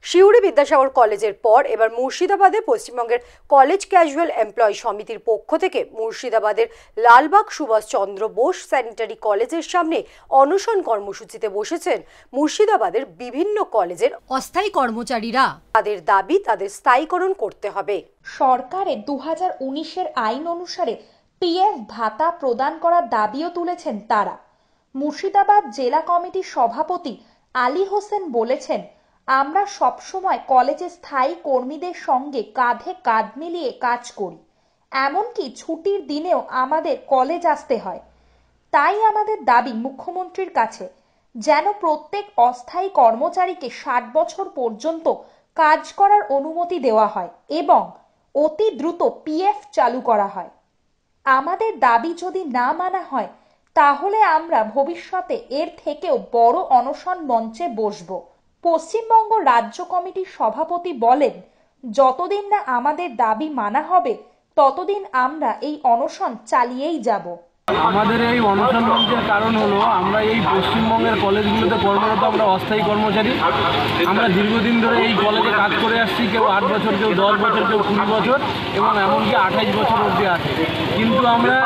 সিউড়ি বিদ্যাসাগর কলেজের পর এবার মুর্শিদাবাদে পশ্চিমবঙ্গের কলেজ ক্যাজুয়াল এমপ্লয়ি সমিতির পক্ষ থেকে মুর্শিদাবাদের লালবাগ সুভাষচন্দ্র বোস স্যানিটারি কলেজের সামনে অনশন কর্মসূচিতে বসেছেন মুর্শিদাবাদের বিভিন্ন কলেজের অস্থায়ী কর্মচারীরা। তাদের দাবি তাদের স্থায়ীকরণ করতে হবে। সরকারের 2019-এর আইন অনুসারে পিএফ ভাতা প্রদান করার দাবিও তুলেছেন তারা। মুর্শিদাবাদ জেলা কমিটির সভাপতি আলী হোসেন বলেছেন, আমরা সবসময় কলেজে স্থায়ী কর্মীদের সঙ্গে কাঁধে কাঁধ মিলিয়ে কাজ করি, এমনকি ছুটির দিনেও আমাদের কলেজ আসতে হয়। তাই আমাদের দাবি মুখ্যমন্ত্রীর কাছে যেন প্রত্যেক অস্থায়ী কর্মচারীকে 60 বছর পর্যন্ত কাজ করার অনুমতি দেওয়া হয় এবং অতি দ্রুত পিএফ চালু করা হয়। আমাদের দাবি যদি না মানা হয় তাহলে আমরা ভবিষ্যতে এর থেকেও বড় অনশন মঞ্চে বসব। পশ্চিমবঙ্গ রাজ্য কমিটির সভাপতি বলেন, যতদিন না আমাদের দাবি মানা হবে ততদিন আমরা এই অনশন চালিয়েই যাব। আমাদের এই অনশন মঞ্চের কারণ হলো আমরা এই পশ্চিমবঙ্গের কলেজগুলোতে কর্মরত আমরা অস্থায়ী কর্মচারী। আমরা দীর্ঘদিন ধরে এই কলেজে কাজ করে আসছি, কেউ 8 বছর, কেউ 10 বছর, কেউ 20 বছর এবং এমনকি 28 বছর অবধি আছে। কিন্তু আমরা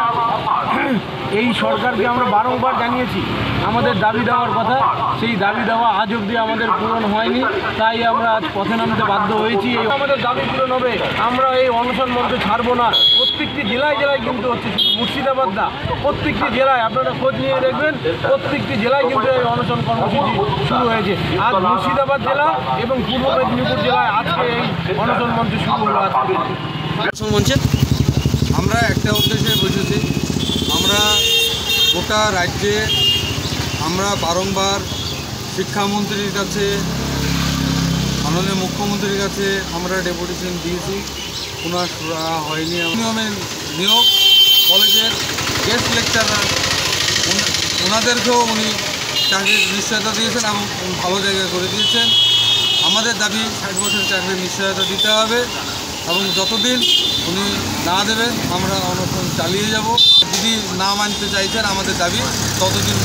এই সরকারকে আমরা বারংবার জানিয়েছি আমাদের দাবি দেওয়ার কথা, সেই দাবি দেওয়া আজ অবধি আমাদের পূরণ হয়নি। তাই আমরা আজ পথে নামতে বাধ্য হয়েছি। আমাদের দাবি পূরণ হবে, আমরা এই অনশন মঞ্চ ছাড়বো না। প্রত্যেকটি জেলায় জেলায় কিন্তু হচ্ছে, শুধু মুর্শিদাবাদ না, প্রত্যেকটি জেলায় আপনারা খোঁজ নিয়ে দেখবেন, প্রত্যেকটি জেলায় কিন্তু এই অনশন কর্মসূচি শুরু হয়েছে। আজ মুর্শিদাবাদ জেলা এবং পূর্ব মেদিনীপুর জেলায় আজকে এই অনশন মঞ্চ শুরু হলো। অনশন মঞ্চে আমরা একটা উদ্দেশ্যে বসেছি, আমরা গোটা রাজ্যে আমরা বারংবার শিক্ষামন্ত্রীর কাছে, মাননীয় মুখ্যমন্ত্রীর কাছে আমরা ডেপুটেশন দিয়েছি, কোনো হয়নি। নিয়মে নিয়োগ কলেজের গেস্ট লেকচারার ওনাদেরকেও উনি চাকরির নিশ্চয়তা দিয়েছেন এবং ভালো জায়গায় করে দিয়েছেন। আমাদের দাবি 60 বছর চাকরির নিশ্চয়তা দিতে হবে এবং যতদিন উনি না দেবেন আমরা অনশন চালিয়ে যাব। যদি না মানতে চাইছেন আমাদের দাবি ততদিন